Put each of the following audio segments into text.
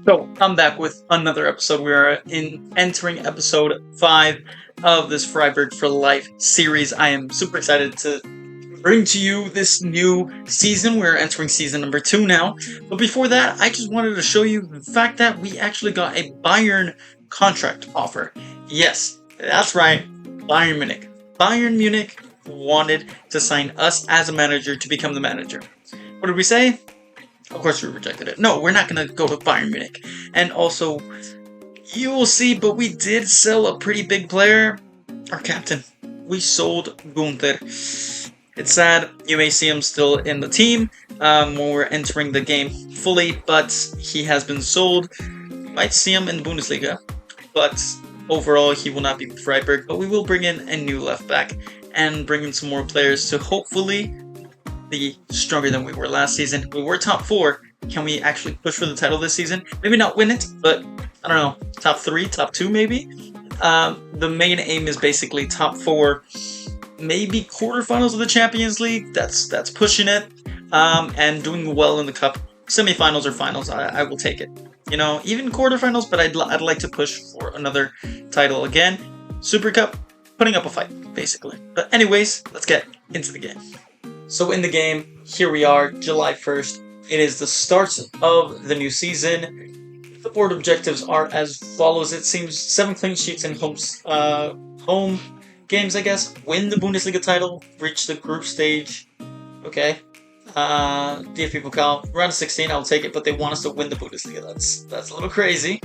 So I'm back with another episode. We are entering episode 5 of this Freiburg for Life series. I am super excited to bring to you this new season. We're entering season number 2 now. But before that, I just wanted to show you the fact that we actually got a Bayern contract offer. Yes, that's right, Bayern Munich. Bayern Munich wanted to sign us as a manager to become the manager. What did we say? Of course we rejected it. No, we're not going to go to Bayern Munich. And also, you will see, but we did sell a pretty big player. Our captain. We sold Gunther. It's sad. You may see him still in the team when we're entering the game fully, but he has been sold. You might see him in the Bundesliga, but overall he will not be with Freiburg. But we will bring in a new left back and bring in some more players to hopefully be stronger than we were last season. We were top 4. Can we actually push for the title this season? Maybe not win it, but I don't know, top 3, top 2 maybe? The main aim is basically top 4, maybe quarterfinals of the Champions League. That's pushing it, and doing well in the cup. Semifinals or finals, I will take it. You know, even quarterfinals, but I'd like to push for another title again. Super Cup, putting up a fight, basically. But anyways, let's get into the game. So in the game, here we are, July 1st. It is the start of the new season. The board objectives are as follows. It seems 7 clean sheets in home games, I guess. Win the Bundesliga title, reach the group stage. Okay. DFB Pokal, round of 16, I'll take it, but they want us to win the Bundesliga. That's a little crazy.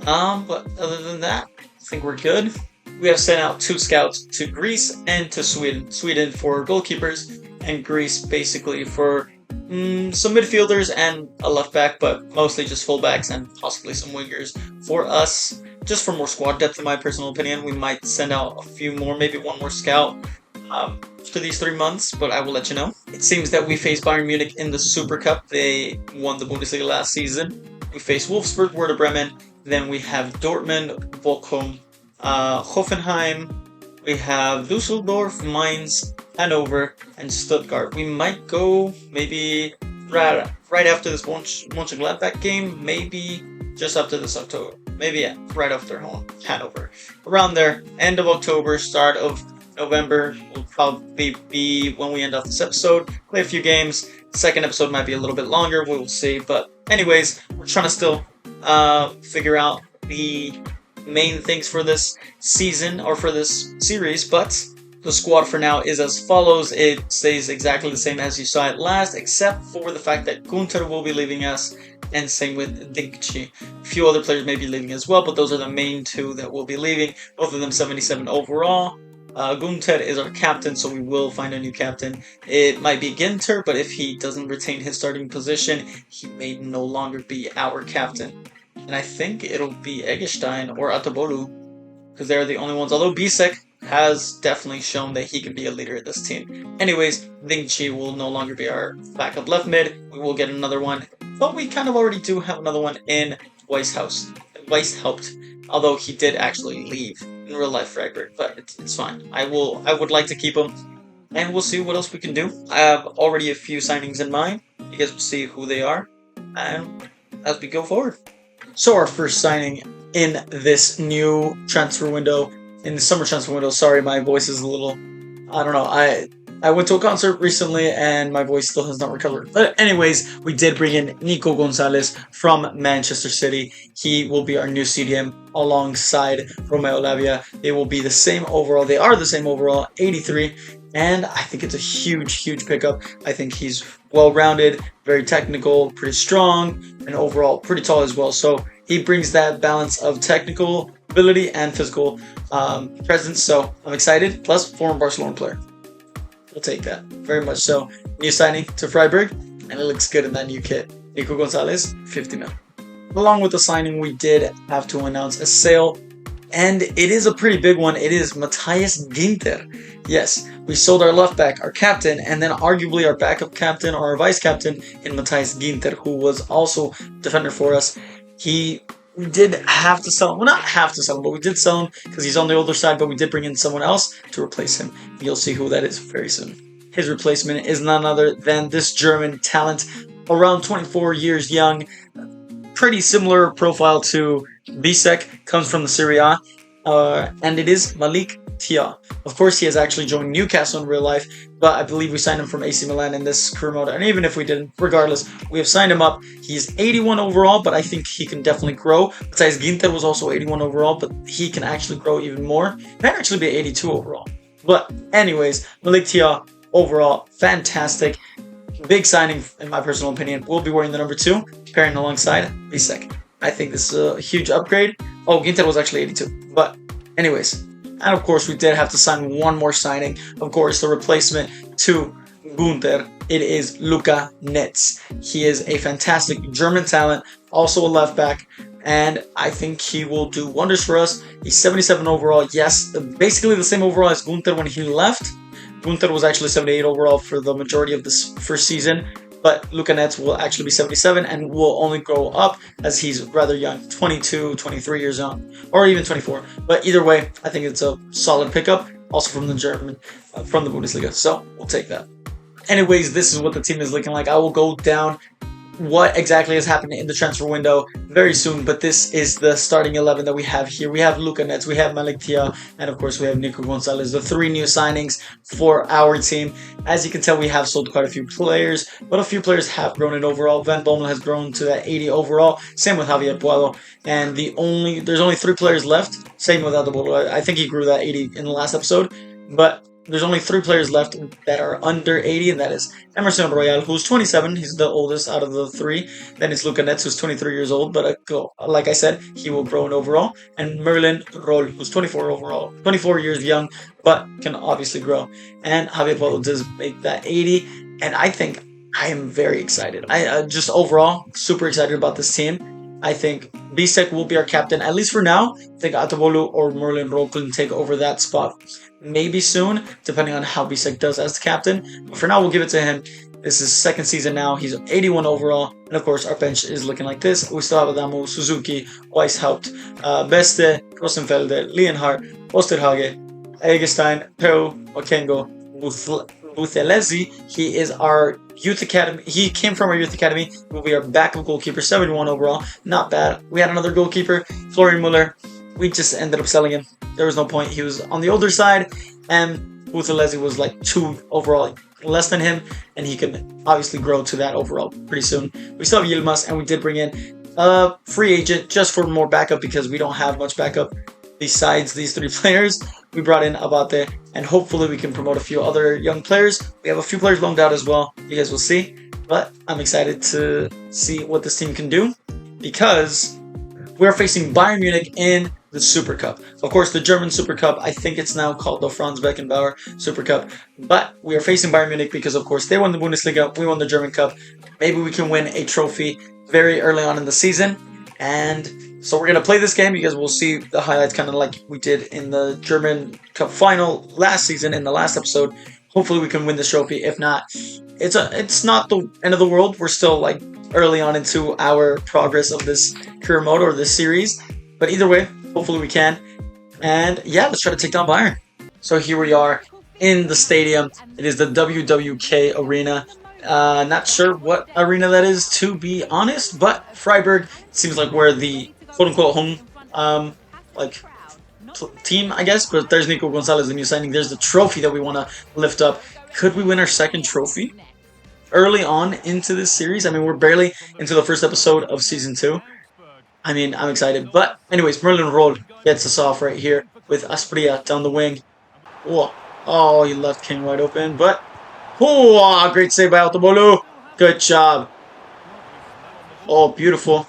But other than that, I think we're good. We have sent out 2 scouts to Greece and to Sweden. Sweden for goalkeepers, and Greece basically for some midfielders and a left back, but mostly just fullbacks and possibly some wingers. For us, just for more squad depth, in my personal opinion, we might send out a few more, maybe one more scout for these 3 months, but I will let you know. It seems that we face Bayern Munich in the Super Cup. They won the Bundesliga last season. We face Wolfsburg, Werder Bremen. Then we have Dortmund, Bochum, Hoffenheim. We have Düsseldorf, Mainz, Hanover, and Stuttgart. We might go maybe right after this Mönchengladbach game, maybe just after this October. Maybe right after home, Hanover. Around there, end of October, start of November will probably be when we end off this episode. Play a few games. Second episode might be a little bit longer, we will see. But anyways, we're trying to still figure out the main things for this season or for this series, but the squad for now is as follows. It stays exactly the same as you saw it last, except for the fact that Gunther will be leaving us, and same with Dinkchi. A few other players may be leaving as well, but those are the main 2 that will be leaving, both of them 77 overall. Gunther is our captain, so we will find a new captain. It might be Ginter, but if he doesn't retain his starting position, he may no longer be our captain. And I think it'll be Eggestein or Atabolu, because they're the only ones. Although Bisek has definitely shown that he can be a leader of this team. Anyways, Dingchi will no longer be our backup left mid. We will get another one, but we kind of already do have another one in Weishaupt, although he did actually leave in real life Freiburg, but it's fine. I would like to keep him, and we'll see what else we can do. I have already a few signings in mind. You guys will see who they are, and as we go forward. So our first signing in this new transfer window, in the summer transfer window. Sorry, my voice is a little, I don't know. I went to a concert recently and my voice still has not recovered. But anyways, we did bring in Nico Gonzalez from Manchester City. He will be our new CDM alongside Romeo Lavia. They will be the same overall. They are the same overall, 83. And I think it's a huge pickup. I think he's well-rounded, very technical, pretty strong, and overall pretty tall as well. So he brings that balance of technical ability and physical presence. So I'm excited. Plus, former Barcelona player. We'll take that. Very much so. New signing to Freiburg, and it looks good in that new kit. Nico Gonzalez, 50 mil. Along with the signing, we did have to announce a sale, and it is a pretty big one. It is Matthias Ginter. Yes, we sold our left back, our captain, and then arguably our backup captain or our vice captain in Matthias Ginter, who was also defender for us. We did have to sell him. Well, not have to sell him, but we did sell him because he's on the older side, but we did bring in someone else to replace him. You'll see who that is very soon. His replacement is none other than this German talent, around 24 years young, pretty similar profile to Bisek, comes from the Serie A, and it is Malik Tia. Of course, he has actually joined Newcastle in real life, but I believe we signed him from AC Milan in this career mode. And even if we didn't, regardless, we have signed him up. He's 81 overall, but I think he can definitely grow. Besides, Ginter was also 81 overall, but he can actually grow even more. Might actually be 82 overall. But anyways, Malik Tia overall, fantastic. Big signing, in my personal opinion. Will be wearing the number 2, pairing alongside Bisek. I think this is a huge upgrade. Oh, Ginter was actually 82. But anyways, and of course we did have to sign one more signing. Of course, the replacement to Gunter. It is Luka Netz. He is a fantastic German talent, also a left back, and I think he will do wonders for us. He's 77 overall. Yes, basically the same overall as Gunter when he left. Gunter was actually 78 overall for the majority of this first season, but Luka Netz will actually be 77 and will only grow up as he's rather young, 22, 23 years young, or even 24. But either way, I think it's a solid pickup, also from the from the Bundesliga, so we'll take that. Anyways, this is what the team is looking like. I will go down what exactly has happened in the transfer window very soon, but this is the starting 11 that we have here. We have Luka Netz, we have Malik Tia, and of course we have Nico Gonzalez, the 3 new signings for our team. As you can tell, we have sold quite a few players, but a few players have grown in overall. Van Bommel has grown to that 80 overall, same with Javier Puado, and there's only 3 players left, same with Adobolo. I think he grew that 80 in the last episode, but there's only 3 players left that are under 80, and that is Emerson Royal, who's 27. He's the oldest out of the 3. Then it's Luka Netz, who's 23 years old, but like I said, he will grow in overall. And Merlin Roll, who's 24 overall, 24 years young, but can obviously grow. And Javier Puado does make that 80, and I think I am very excited. I just overall super excited about this team. I think Bisek will be our captain, at least for now. I think Atobolu or Merlin Roll can take over that spot. Maybe soon, depending on how Bisek does as the captain. But for now, we'll give it to him. This is second season now. He's 81 overall. And of course, our bench is looking like this. We still have Adamo, Suzuki, Weishaupt, Beste, Rosenfelde, Lienhardt, Osterhage, Eggestein, Peu, Okengo, Buthelezi. He is our youth academy. He came from our youth academy. He will be our backup goalkeeper, 71 overall. Not bad. We had another goalkeeper, Florian Muller. We just ended up selling him. There was no point. He was on the older side, and Buthelezi was like 2 overall less than him, and he can obviously grow to that overall pretty soon. We still have Yilmaz, and we did bring in a free agent just for more backup because we don't have much backup besides these 3 players. We brought in Abate, and hopefully we can promote a few other young players. We have a few players loaned out as well. You guys will see, but I'm excited to see what this team can do because we're facing Bayern Munich in the Super Cup. Of course, the German Super Cup, I think it's now called the Franz Beckenbauer Super Cup. But we are facing Bayern Munich because, of course, they won the Bundesliga, we won the German Cup. Maybe we can win a trophy very early on in the season. And so we're going to play this game because we'll see the highlights kind of like we did in the German Cup final last season in the last episode. Hopefully we can win this trophy. If not, it's not the end of the world. We're still like early on into our progress of this career mode or this series. But either way, hopefully we can. And yeah, let's try to take down Bayern. So here we are in the stadium. It is the WWK Arena. Not sure what arena that is, to be honest, but Freiburg seems like we're the quote-unquote home team, I guess. But there's Nico Gonzalez, the new signing. There's the trophy that we want to lift up. Could we win our second trophy early on into this series? I mean, we're barely into the first episode of Season 2. I mean, I'm excited. But anyways, Merlin Roll gets us off right here with Aspria down the wing. Whoa. Oh, he left King wide open, but oh, great save by Altobolu. Good job. Oh, beautiful.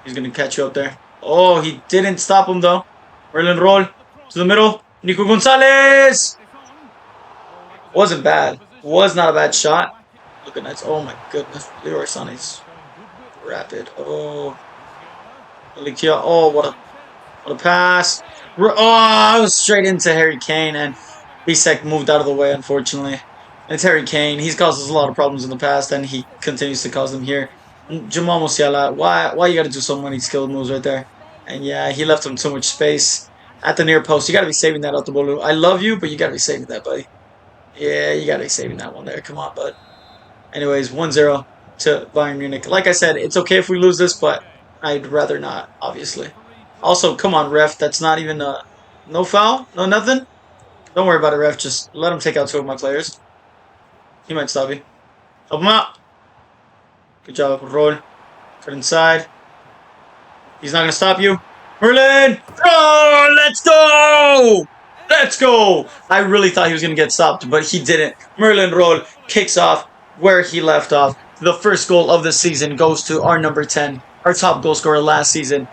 He's going to catch you up there. Oh, he didn't stop him, though. Merlin Roll to the middle. Nico Gonzalez. Wasn't bad. Was not a bad shot. Look at that. Oh, my goodness. Leroy Sané's rapid. Oh. Alikia. Oh, what a pass. Oh, straight into Harry Kane, and Bisek moved out of the way, unfortunately. It's Harry Kane. He's caused us a lot of problems in the past, and he continues to cause them here. Jamal Musiala, why you gotta do so many skilled moves right there? And yeah, he left him too much space at the near post. You gotta be saving that out the ball. I love you, but you gotta be saving that, buddy. Yeah, you gotta be saving that one there. Come on, bud. Anyways, 1-0 to Bayern Munich. Like I said, it's okay if we lose this, but I'd rather not, obviously. Also, come on, ref. That's not even a no foul, no nothing. Don't worry about it, ref. Just let him take out two of my players. He might stop you. Help him out. Good job, roll. Cut inside. He's not gonna stop you. Merlin! Oh, let's go! Let's go! I really thought he was gonna get stopped, but he didn't. Merlin roll kicks off where he left off. The first goal of the season goes to our number 10, our top goal scorer last season.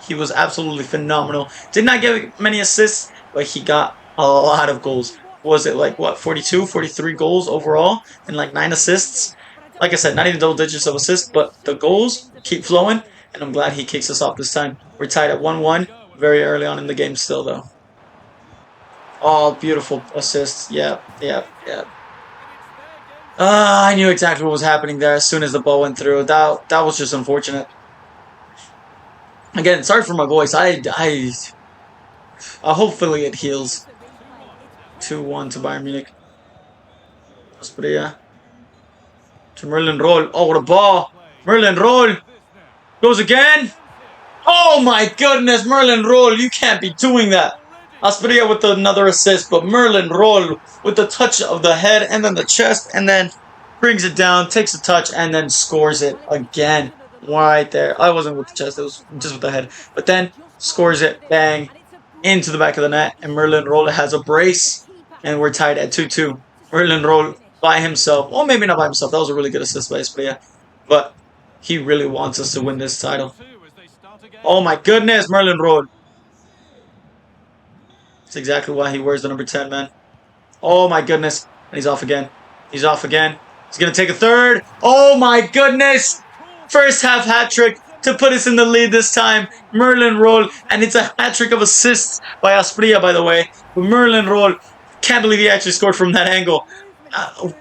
He was absolutely phenomenal. Did not get many assists, but he got a lot of goals. Was it like, what, 42, 43 goals overall? And like 9 assists? Like I said, not even double digits of assists, but the goals keep flowing, and I'm glad he kicks us off this time. We're tied at 1-1, very early on in the game still, though. Oh, beautiful assists. Yeah. I knew exactly what was happening there as soon as the ball went through. That was just unfortunate. Again, sorry for my voice. Hopefully it heals. 2-1 to Bayern Munich. Asprilla. To Merlin roll. Oh, what a ball. Merlin roll. Goes again. Oh my goodness, Merlin roll. You can't be doing that. Asprilla with another assist, but Merlin roll with the touch of the head and then the chest, and then brings it down, takes a touch, and then scores it again. Right there. I wasn't with the chest, it was just with the head. But then scores it, bang, into the back of the net, and Merlin roll has a brace, and we're tied at 2-2. Merlin roll by himself. Well, maybe not by himself. That was a really good assist by Asprilla. But he really wants us to win this title. Oh my goodness, Merlin roll. That's exactly why he wears the number 10, man. Oh my goodness. And he's off again. He's off again. He's going to take a third. Oh my goodness. First half hat trick to put us in the lead this time. Merlin roll. And it's a hat trick of assists by Asprilla, by the way. But Merlin roll. Can't believe he actually scored from that angle.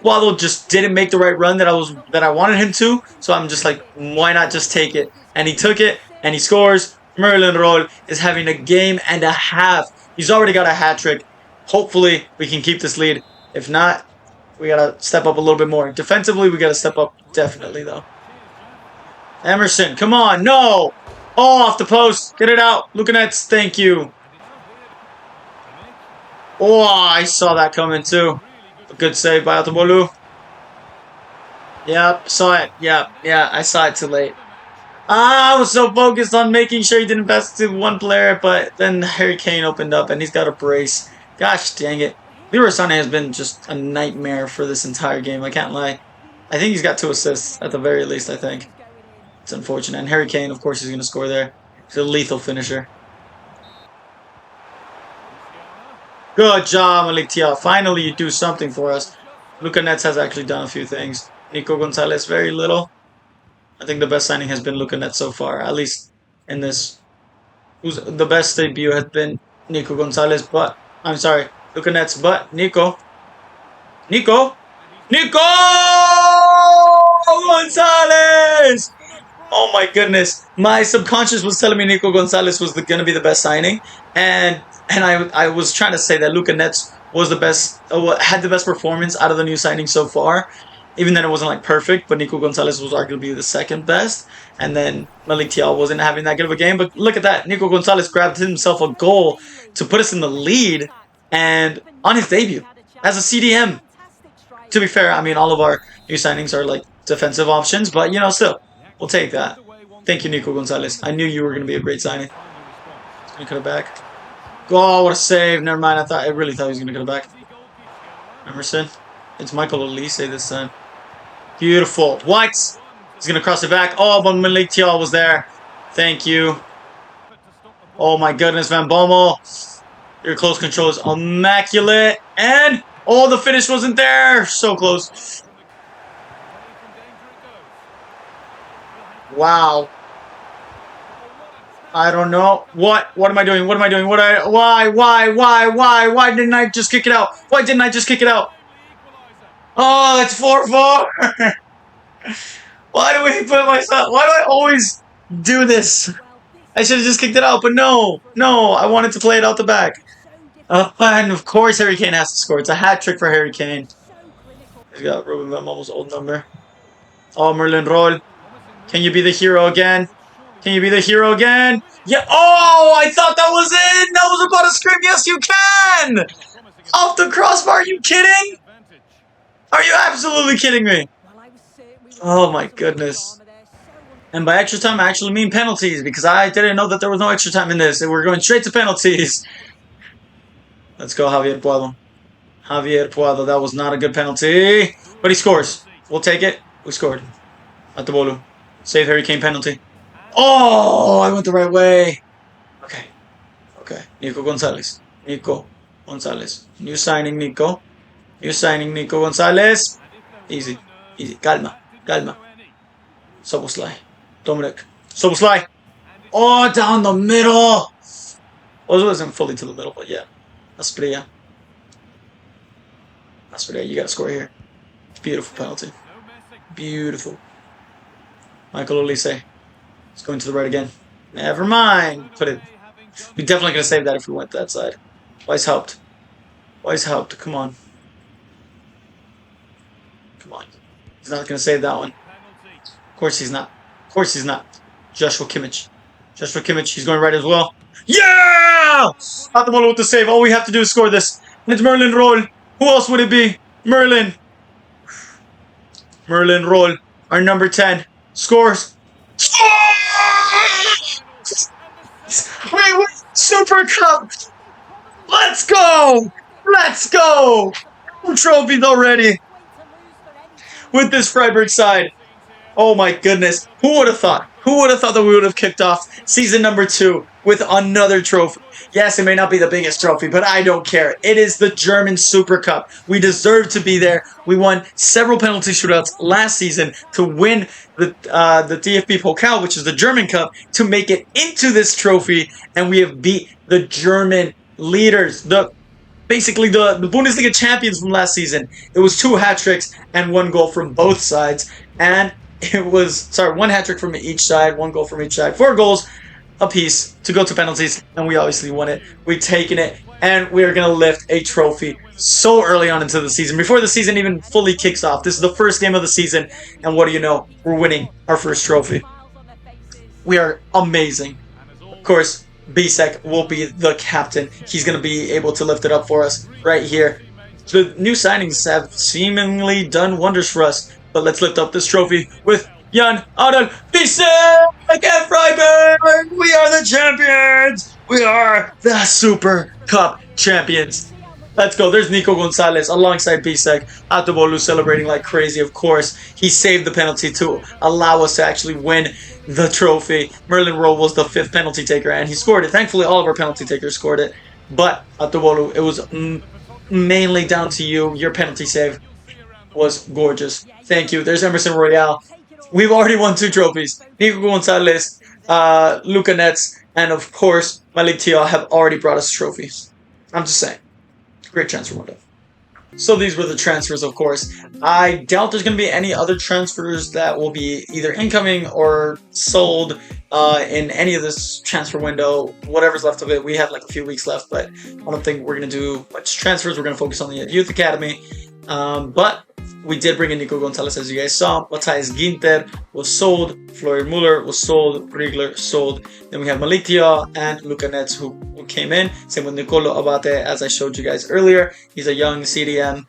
Waddle just didn't make the right run that I wanted him to. So I'm just like, why not just take it? And he took it. And he scores. Merlin roll is having a game and a half. He's already got a hat trick. Hopefully, we can keep this lead. If not, we got to step up a little bit more. Defensively, we got to step up definitely, though. Emerson, come on. No. Oh, off the post. Get it out. Lucanets, thank you. Oh, I saw that coming, too. A good save by Atobolu. Yep, saw it. Yeah, I saw it too late. I was so focused on making sure he didn't pass to one player, but then Harry Kane opened up and he's got a brace. Gosh dang it. Leroy Sané has been just a nightmare for this entire game, I can't lie. I think he's got 2 assists, at the very least, I think. It's unfortunate. And Harry Kane, of course, is going to score there. He's a lethal finisher. Good job, Malik Tia. Finally, you do something for us. Luca Netz has actually done a few things. Nico Gonzalez, very little. I think the best signing has been Luca Netz so far, at least in this. The best debut has been Nico Gonzalez, but I'm sorry, Luca Netz, but Nico Gonzalez! Oh my goodness. My subconscious was telling me Nico Gonzalez was going to be the best signing. And I was trying to say that Luca Netz was the best, had the best performance out of the new signings so far. Even then it wasn't like perfect, but Nico Gonzalez was arguably the second best. And then Malik Thiaw wasn't having that good of a game. But look at that. Nico Gonzalez grabbed himself a goal to put us in the lead. And on his debut as a CDM. To be fair, I mean, all of our new signings are like defensive options. But, you know, still, we'll take that. Thank you, Nico Gonzalez. I knew you were going to be a great signing. He's going to cut it back. Oh, what a save. Never mind. I really thought he was going to cut it back. Emerson. It's Michael Olise this time. Beautiful. What? He's going to cross it back. Oh, but Malik Thiaw was there. Thank you. Oh, my goodness, Van Bommel. Your close control is immaculate. And, oh, the finish wasn't there. So close. Wow. I don't know. What am I doing? What am I doing? Why didn't I just kick it out? Why didn't I just kick it out? Oh, it's 4-4. Why do we put myself? Why do I always do this? I should have just kicked it out, but no, I wanted to play it out the back. And of course, Harry Kane has to score. It's a hat trick for Harry Kane. He's got Ruben Van Bommel's old number. Oh, Merlin Roll. Can you be the hero again? Can you be the hero again? Yeah. Oh, I thought that was in. That was about to scream. Yes, you can. Off the crossbar. Are you kidding? Are you absolutely kidding me? Oh my goodness. And by extra time, I actually mean penalties because I didn't know that there was no extra time in this. And we're going straight to penalties. Let's go, Javier Puado. Javier Puado. That was not a good penalty. But he scores. We'll take it. We scored. At the Bolu. Save Harry Kane penalty. Oh, I went the right way. Okay. Okay. Nico Gonzalez. Nico Gonzalez. New signing, Nico. New signing, Nico Gonzalez. Easy. Easy. Calma. Calma. Soboslai. Dominic. Soboslai. Oh, down the middle. Well, it wasn't fully to the middle, but yeah. Asprilla. Asprilla, you got to score here. Beautiful penalty. Beautiful. Michael Olise. It's going to the right again. Never mind. Put it. We're definitely going to save that if we went that side. Wise helped. Wise helped. Come on. Come on. He's not going to save that one. Of course he's not. Of course he's not. Joshua Kimmich. Joshua Kimmich. He's going right as well. Yeah! Atamolo with the save. All we have to do is score this. It's Merlin Roll. Who else would it be? Merlin. Merlin Roll. Our number 10. Scores. We win Super Cup! Let's go! Let's go! 2 trophies already with this Freiburg side. Oh my goodness. Who would have thought? Who would have thought that we would have kicked off season number 2 with another trophy? Yes, it may not be the biggest trophy, but I don't care. It is the German Super Cup. We deserve to be there. We won several penalty shootouts last season to win the DFB Pokal, which is the German Cup, to make it into this trophy, and we have beat the German leaders, basically the Bundesliga champions from last season. It was 2 hat-tricks and 1 goal from both sides, and it was, 1 hat-trick from each side, 1 goal from each side, 4 goals apiece to go to penalties, and we obviously won it. We've taken it, and we are going to lift a trophy so early on into the season, before the season even fully kicks off. This is the first game of the season, and what do you know? We're winning our first trophy. We are amazing. Of course, Bisek will be the captain. He's going to be able to lift it up for us right here. The new signings have seemingly done wonders for us, but let's lift up this trophy with Jan Adel Bisek and Freiburg! We are the champions! We are the Super Cup champions! Let's go. There's Nico Gonzalez alongside Bisek. Atobolu celebrating like crazy, of course. He saved the penalty to allow us to actually win the trophy. Merlin Rowe was the 5th penalty taker, and he scored it. Thankfully, all of our penalty takers scored it. But, Atobolu, it was mainly down to you. Your penalty save was gorgeous. Thank you. There's Emerson Royale. We've already won 2 trophies. Nico Gonzalez, Luca Netz, and of course, Malik Tia have already brought us trophies. I'm just saying. Great transfer window. So these were the transfers, of course. I doubt there's going to be any other transfers that will be either incoming or sold in any of this transfer window. Whatever's left of it, we have like a few weeks left, but I don't think we're going to do much transfers. We're going to focus on the youth academy. But we did bring in Nico Gonzalez, as you guys saw. Matthias Ginter was sold. Florian Muller was sold. Riegler sold. Then we have Malik Tia and Luca Netz who came in. Same with Nicolo Abate, as I showed you guys earlier. He's a young CDM.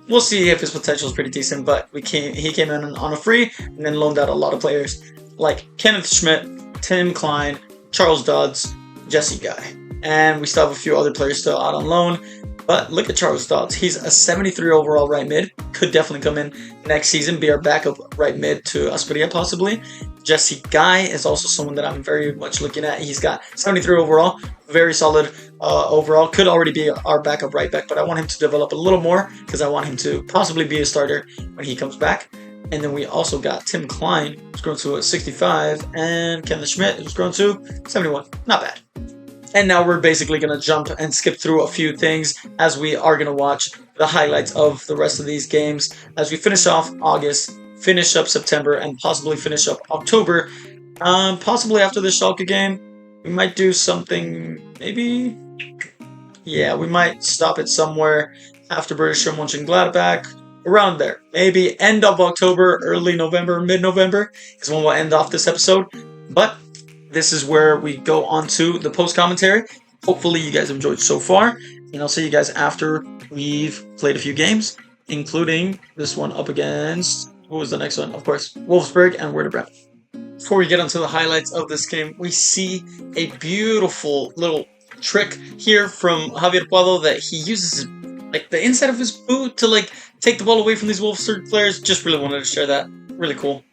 We'll see if his potential is pretty decent, but he came in on a free and then loaned out a lot of players like Kenneth Schmidt, Tim Klein, Charles Dodds, Jesse Guy. And we still have a few other players still out on loan. But look at Charles Dodds. He's a 73 overall right mid. Could definitely come in next season, be our backup right mid to Asprilla possibly. Jesse Guy is also someone that I'm very much looking at. He's got 73 overall. Very solid overall. Could already be our backup right back, but I want him to develop a little more because I want him to possibly be a starter when he comes back. And then we also got Tim Klein, who's grown to a 65, and Kenneth Schmidt, who's grown to 71. Not bad. And now we're basically going to jump and skip through a few things as we are going to watch the highlights of the rest of these games as we finish off August, finish up September, and possibly finish up October. Possibly after the Schalke game, we might do something, maybe? Yeah, we might stop it somewhere after Borussia Mönchengladbach, around there. Maybe end of October, early November, mid-November is when we'll end off this episode. But this is where we go on to the post commentary. Hopefully, you guys enjoyed so far, and I'll see you guys after we've played a few games, including this one up against, what was the next one? Of course, Wolfsburg and Werder Bremen. Before we get onto the highlights of this game, we see a beautiful little trick here from Javier Puado that he uses like the inside of his boot to like take the ball away from these Wolfsburg players. Just really wanted to share that. Really cool.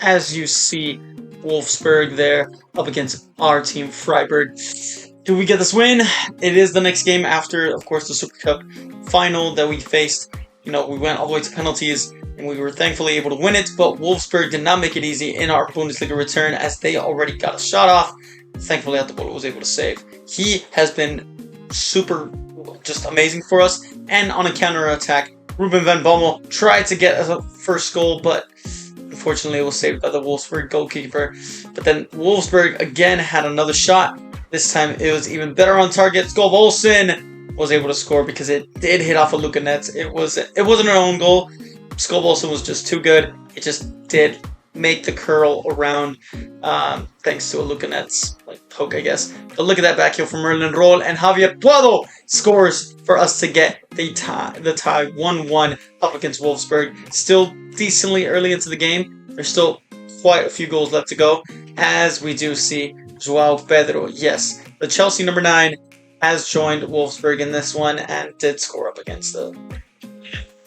As you see, Wolfsburg there up against our team, Freiburg. Do we get this win? It is the next game after, of course, the Super Cup final that we faced. We went all the way to penalties, and we were thankfully able to win it, but Wolfsburg did not make it easy in our Bundesliga return as they already got a shot off. Thankfully, Atabolo was able to save. He has been super, just amazing for us, and on a counter-attack, Ruben van Bommel tried to get a first goal, but unfortunately it was saved by the Wolfsburg goalkeeper. But then Wolfsburg again had another shot. This time it was even better on target. Skov Olsen was able to score because it did hit off a Luka net. It wasn't an own goal. Skov Olsen was just too good. It just did make the curl around thanks to a Luka net's poke, I guess. But look at that back heel from Merlin Roll, and Javier Puado scores for us to get the tie 1-1 up against Wolfsburg. Still decently early into the game. There's still quite a few goals left to go, as we do see Joao Pedro. Yes, the Chelsea number 9 has joined Wolfsburg in this one and did score up against them.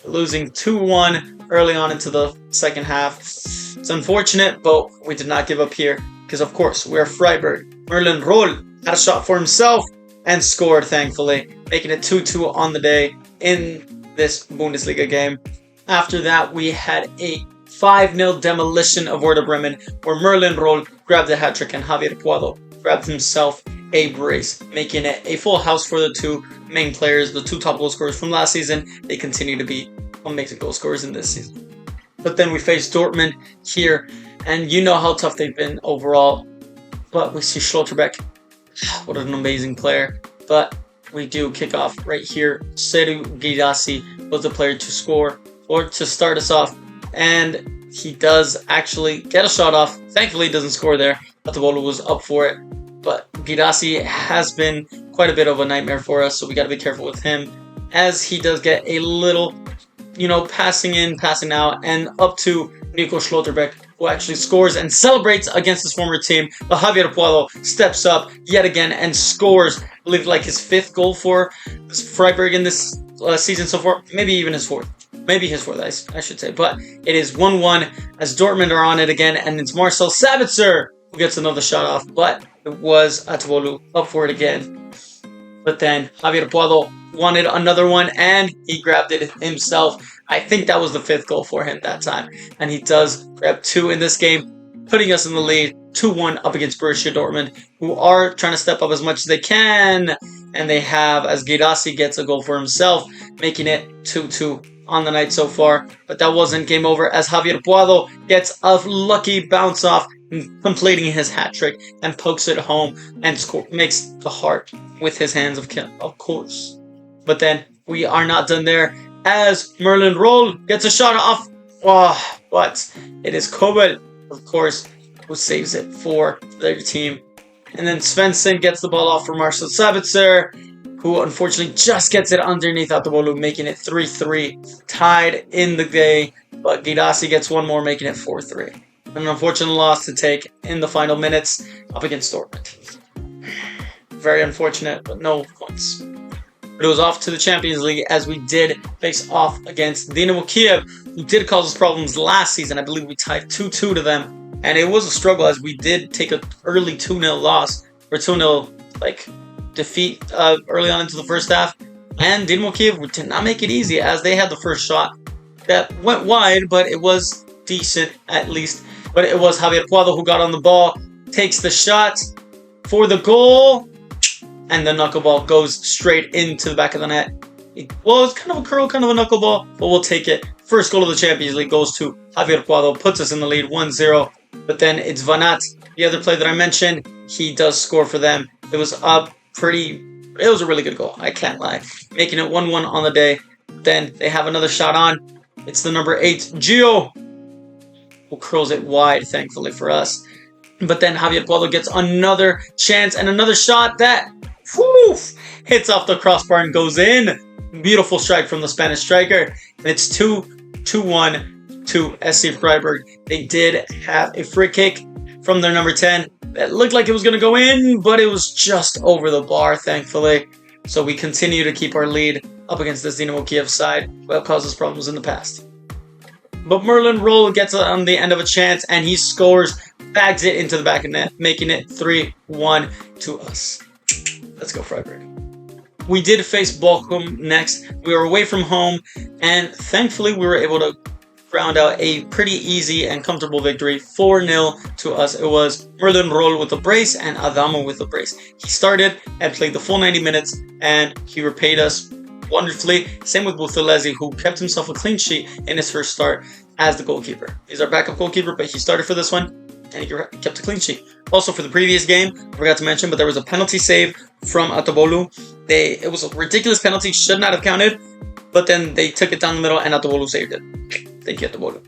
Losing 2-1 early on into the second half. It's unfortunate, but we did not give up here because, of course, we're Freiburg. Merlin Roll had a shot for himself and scored, thankfully, making it 2-2 on the day in this Bundesliga game. After that, we had a 5-0 demolition of Werder Bremen, where Merlin Roll grabbed a hat-trick and Javier Puado grabbed himself a brace, making it a full house for the two main players, the two top goal scorers from last season. They continue to be amazing goal scorers in this season. But then we face Dortmund here, and you know how tough they've been overall. But we see Schlotterbeck. What an amazing player. But we do kick off right here. Seru Girassi was the player to score or to start us off. And he does actually get a shot off. Thankfully, he doesn't score there. Atabolo was up for it. But Girassi has been quite a bit of a nightmare for us, so we got to be careful with him, as he does get a little, passing in, passing out, and up to Nico Schlotterbeck, who actually scores and celebrates against his former team. But Javier Puado steps up yet again and scores, I believe, like his 5th goal for Freiburg in this season so far. Maybe even his 4th. Maybe his 4th, I should say. But it is 1-1 as Dortmund are on it again, and it's Marcel Sabitzer who gets another shot off. But it was Atabolu up for it again. But then Javier Puado wanted another one, and he grabbed it himself. I think that was the 5th goal for him that time. And he does grab 2 in this game, putting us in the lead 2-1 up against Borussia Dortmund, who are trying to step up as much as they can. And they have, as Girassi gets a goal for himself, making it 2-2 on the night so far. But that wasn't game over, as Javier Puado gets a lucky bounce off, completing his hat trick, and pokes it home and makes the heart with his hands, of course. But then we are not done there, as Merlin Roll gets a shot off. But it is Kobel, of course, who saves it for their team. And then Svensson gets the ball off for Marcel Sabitzer, who unfortunately just gets it underneath Atabolu, making it 3-3, tied in the day. But Girassi gets one more, making it 4-3. An unfortunate loss to take in the final minutes up against Dortmund. Very unfortunate, but no points. But it was off to the Champions League, as we did face off against Dynamo Kiev, who did cause us problems last season. I believe we tied 2-2 to them, and it was a struggle, as we did take an early 2-0 loss, or 2-0 defeat early on into the first half. And Dynamo Kiev did not make it easy, as they had the first shot that went wide, but it was decent at least. But it was Javier Puado who got on the ball, takes the shot for the goal, and the knuckleball goes straight into the back of the net. Well, it's kind of a curl, kind of a knuckleball, but we'll take it. First goal of the Champions League goes to Javier Puado, puts us in the lead 1-0. But then it's Vanat, the other player that I mentioned. He does score for them. It was a really good goal, I can't lie. Making it 1-1 on the day. Then they have another shot on. It's the number 8, Gio, who curls it wide, thankfully for us. But then Javier Puado gets another chance and another shot that hits off the crossbar and goes in. Beautiful strike from the Spanish striker. And it's 2-1 to SC Freiburg. They did have a free kick from their number 10 that looked like it was going to go in, but it was just over the bar, thankfully. So we continue to keep our lead up against this Dinamo Kiev side that caused us problems in the past. But Merlin Roll gets on the end of a chance and he scores, bags it into the back of net, making it 3-1 to us. Let's go, Freiburg. We did face Bochum next. We were away from home, and thankfully we were able to round out a pretty easy and comfortable victory, 4-0 to us. It was Merlin Roll with the brace and Adamo with the brace. He started and played the full 90 minutes, and he repaid us wonderfully. Same with Buthelezi, who kept himself a clean sheet in his first start as the goalkeeper. He's our backup goalkeeper, but he started for this one, and he kept a clean sheet. Also, for the previous game, I forgot to mention, but there was a penalty save from Atobolu. It was a ridiculous penalty, should not have counted, but then they took it down the middle, and Atobolu saved it. Thank you, Atobolu.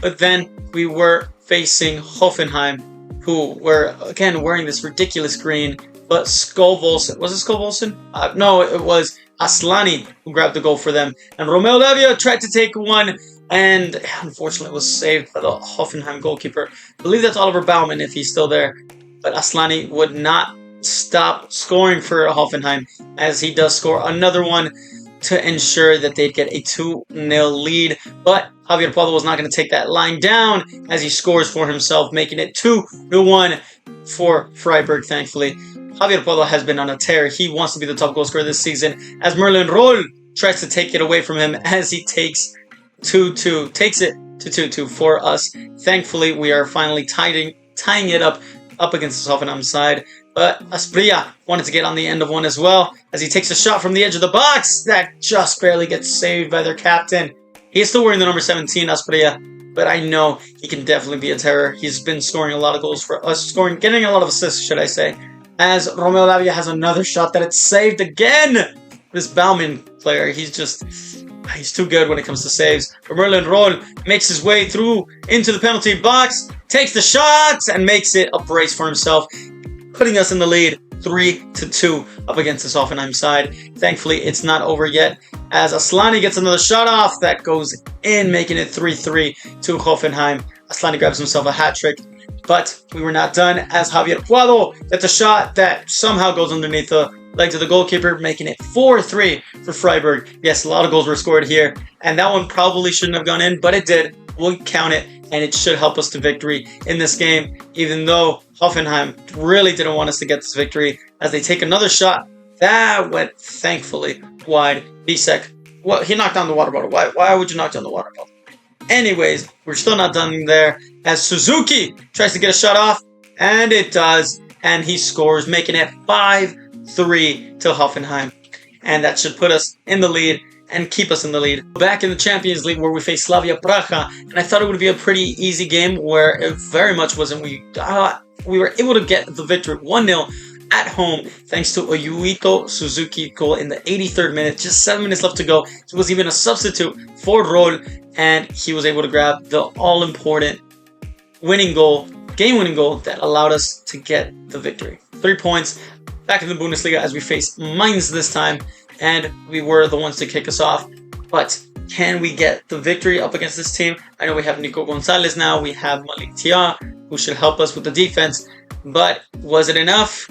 But then we were facing Hoffenheim, who were, again, wearing this ridiculous green, but Skolvolsen, was it Skolvolsen? No, it was Aslani who grabbed the goal for them. And Romeo Lavia tried to take one, and unfortunately it was saved by the Hoffenheim goalkeeper. I believe that's Oliver Baumann if he's still there. But Aslani would not stop scoring for Hoffenheim, as he does score another one to ensure that they'd get a 2-0 lead. But Javier Puado was not going to take that line down as he scores for himself, making it 2-1 for Freiburg, thankfully. Javier Puado has been on a tear. He wants to be the top goal scorer this season, as Merlin Roll tries to take it away from him as he takes it to 2-2 for us. Thankfully, we are finally tying it up against the Hoffenheim side. But Asprilla wanted to get on the end of one as well, as he takes a shot from the edge of the box that just barely gets saved by their captain. He is still wearing the number 17, Asprilla, but I know he can definitely be a terror. He's been scoring a lot of goals for us, getting a lot of assists, should I say. As Romeo Lavia has another shot that it's saved again. This Baumann player, he's too good when it comes to saves. But Merlin Roll makes his way through into the penalty box, takes the shots, and makes it a brace for himself, putting us in the lead 3-2 up against this Hoffenheim side. Thankfully, it's not over yet, as Aslani gets another shot off that goes in, making it 3-3 to Hoffenheim. Aslani grabs himself a hat trick. But we were not done, as Javier Puado gets a shot that somehow goes underneath the legs of the goalkeeper, making it 4-3 for Freiburg. Yes, a lot of goals were scored here, and that one probably shouldn't have gone in, but it did. We'll count it, and it should help us to victory in this game, even though Hoffenheim really didn't want us to get this victory, as they take another shot. That went, thankfully, wide. Bisek, well, he knocked down the water bottle. Why would you knock down the water bottle? Anyways, we're still not done there, as Suzuki tries to get a shot off, and it does, and he scores, making it 5-3 to Hoffenheim. And that should put us in the lead and keep us in the lead. Back in the Champions League, where we face Slavia Praha, and I thought it would be a pretty easy game, where it very much wasn't. We were able to get the victory 1-0 at home, thanks to a Yuito Suzuki goal in the 83rd minute. Just 7 minutes left to go. He was even a substitute for Roll, and he was able to grab the all-important winning goal, game-winning goal that allowed us to get the victory. 3 points back in the Bundesliga as we face Mainz this time, and we were the ones to kick us off. But can we get the victory up against this team? I know we have Nico Gonzalez now, we have Malik Tia, who should help us with the defense, but was it enough?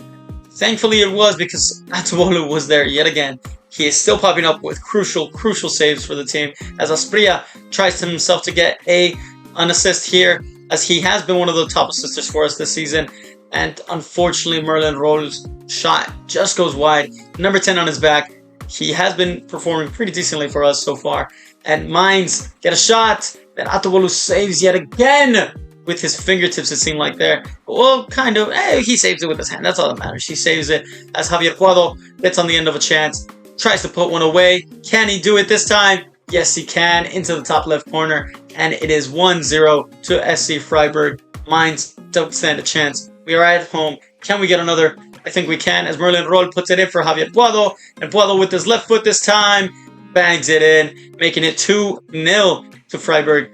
Thankfully it was, because Atobolu was there yet again. He is still popping up with crucial saves for the team, as Asprilla tries to himself to get an assist here, as he has been one of the top assisters for us this season. And unfortunately, Merlin Roll's shot just goes wide. Number 10 on his back. He has been performing pretty decently for us so far. And Mainz get a shot that Atobolu saves yet again with his fingertips, it seemed like there. Well, kind of. He saves it with his hand. That's all that matters. He saves it, as Javier Puado gets on the end of a chance. Tries to put one away. Can he do it this time? Yes, he can. Into the top left corner. And it is 1-0 to SC Freiburg. Mainz don't stand a chance. We are at home. Can we get another? I think we can, as Merlin Roll puts it in for Javier Puado. And Puado with his left foot this time bangs it in, making it 2-0 to Freiburg.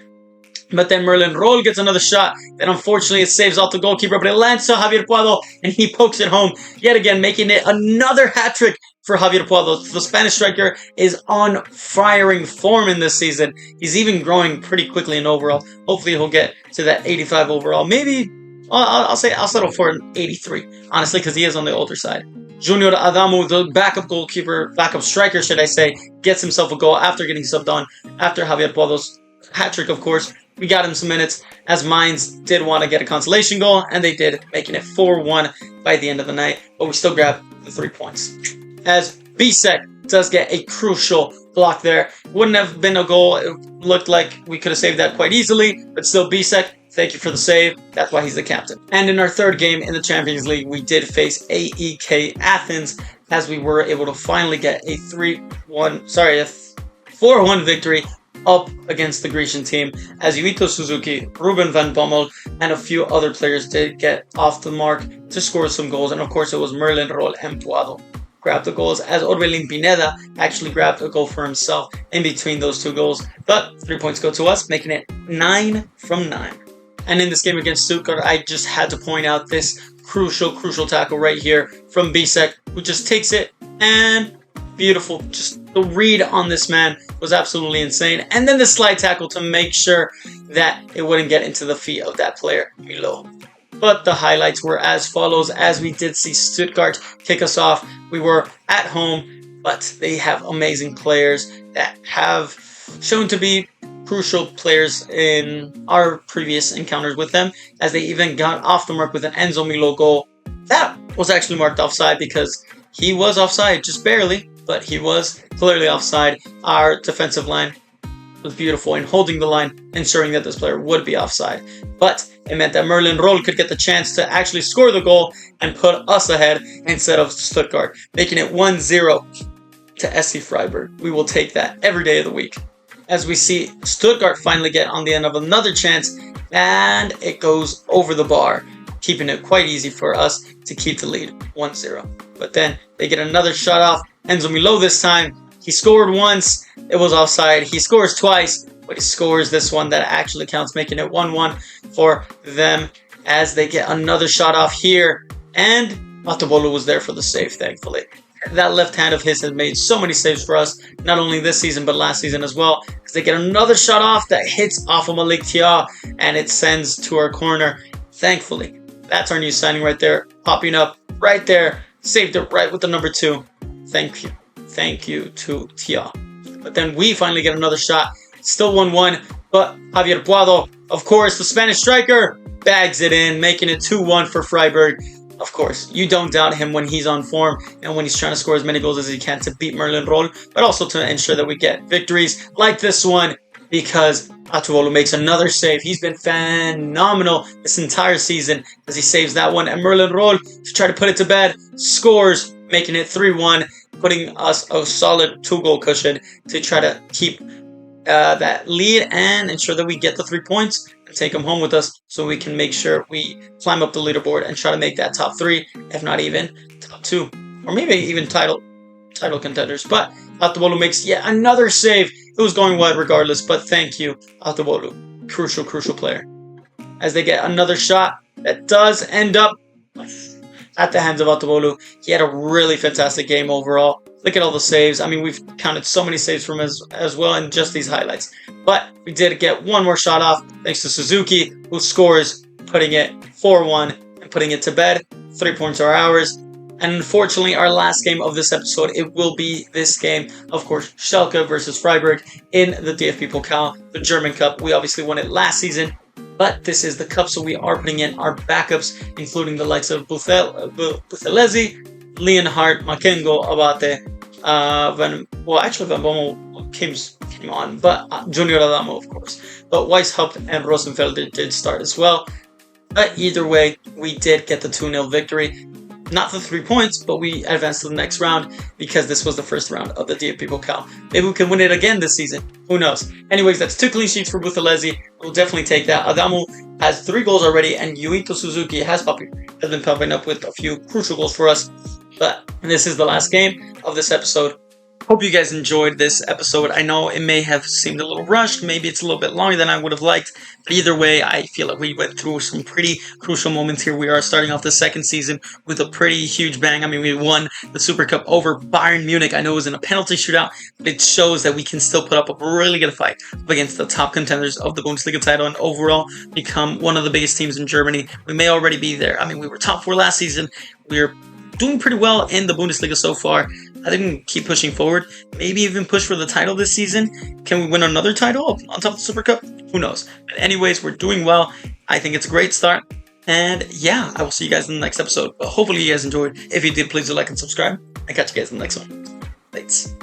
But then Merlin Roll gets another shot. Then unfortunately it saves off the goalkeeper, but it lands to Javier Puado, and he pokes it home yet again, making it another hat trick for Javier Puado. The Spanish striker is on firing form in this season. He's even growing pretty quickly in overall. Hopefully he'll get to that 85 overall. Maybe I'll settle for an 83, honestly, because he is on the older side. Junior Adamu, the backup striker, should I say, gets himself a goal after getting subbed on after Javier Puado's hat trick, of course. We got him some minutes, as Mainz did want to get a consolation goal, and they did, making it 4-1 by the end of the night, but we still grabbed the 3 points. As Bisek does get a crucial block there. Wouldn't have been a goal. It looked like we could have saved that quite easily, but still, Bisek, thank you for the save. That's why he's the captain. And in our third game in the Champions League, we did face AEK Athens, as we were able to finally get a 4-1 victory up against the Grecian team, as Yuito Suzuki, Ruben van Bommel, and a few other players did get off the mark to score some goals, and of course it was Merlin Roll and Puado grabbed the goals, as Orbelin Pineda actually grabbed a goal for himself in between those 2 goals, but 3 points go to us, making it 9 from 9. And in this game against Stuttgart, I just had to point out this crucial tackle right here from Bisek, who just takes it, and beautiful. Just the read on this man was absolutely insane. And then the slide tackle to make sure that it wouldn't get into the feet of that player, Milo. But the highlights were as follows, as we did see Stuttgart kick us off. We were at home, but they have amazing players that have shown to be crucial players in our previous encounters with them, as they even got off the mark with an Enzo Milo goal. That was actually marked offside because he was offside, just barely, but he was clearly offside. Our defensive line was beautiful in holding the line, ensuring that this player would be offside. But it meant that Merlin Roll could get the chance to actually score the goal and put us ahead instead of Stuttgart, making it 1-0 to SC Freiburg. We will take that every day of the week. As we see Stuttgart finally get on the end of another chance, and it goes over the bar, keeping it quite easy for us to keep the lead 1-0. But then they get another shot off. Enzo Milo this time. He scored once. It was offside. He scores twice, but he scores this one that actually counts, making it 1-1 for them, as they get another shot off here. And Matobolu was there for the save, thankfully. That left hand of his has made so many saves for us, not only this season, but last season as well. Because they get another shot off that hits off of Malik Tia, and it sends to our corner. Thankfully, that's our new signing right there, popping up right there. Saved it right with the number 2. Thank you. Thank you to Tia. But then we finally get another shot. Still 1-1, but Javier Puado, of course, the Spanish striker, bags it in, making it 2-1 for Freiburg. Of course, you don't doubt him when he's on form and when he's trying to score as many goals as he can to beat Merlin Roll, but also to ensure that we get victories like this one, because Atuolu makes another save. He's been phenomenal this entire season as he saves that one. And Merlin Roll, to try to put it to bed, scores, making it 3-1, putting us a solid 2-goal cushion to try to keep that lead and ensure that we get the 3 points and take them home with us, so we can make sure we climb up the leaderboard and try to make that top 3, if not even top 2, or maybe even title contenders. But Atobolu makes yet another save. It was going wide regardless, but thank you, Atobolu. Crucial player. As they get another shot that does end up at the hands of Atobolu. He had a really fantastic game overall. Look at all the saves. I mean, we've counted so many saves from him as well in just these highlights. But we did get one more shot off thanks to Suzuki, who scores, putting it 4-1 and putting it to bed. 3 points are ours. And unfortunately, our last game of this episode, it will be this game. Of course, Schalke versus Freiburg in the DFB Pokal, the German Cup. We obviously won it last season, but this is the Cup, so we are putting in our backups, including the likes of Buthelezi, Leonhardt, Makengo, Abate, Van Bommel came on, but Junior Adamo, of course. But Weishaupt and Rosenfelder did start as well. But either way, we did get the 2-0 victory. Not the 3 points, but we advanced to the next round because this was the first round of the DFB Pokal. Maybe we can win it again this season. Who knows? Anyways, that's 2 clean sheets for Buthelezi. We'll definitely take that. Adamu has 3 goals already, and Yuito Suzuki has been popping up with a few crucial goals for us. But this is the last game of this episode. Hope you guys enjoyed this episode. I know it may have seemed a little rushed, maybe it's a little bit longer than I would have liked, but either way, I feel like we went through some pretty crucial moments here. We are starting off the second season with a pretty huge bang. I mean, we won the Super Cup over Bayern Munich. I know it was in a penalty shootout, but it shows that we can still put up a really good fight against the top contenders of the Bundesliga title and overall become one of the biggest teams in Germany. We may already be there. I mean, we were top 4 last season. We're doing pretty well in the Bundesliga so far. I think we can keep pushing forward. Maybe even push for the title this season. Can we win another title on top of the Super Cup? Who knows? But anyways, we're doing well. I think it's a great start. And yeah, I will see you guys in the next episode. But hopefully you guys enjoyed. If you did, please do like and subscribe. I catch you guys in the next one. Thanks.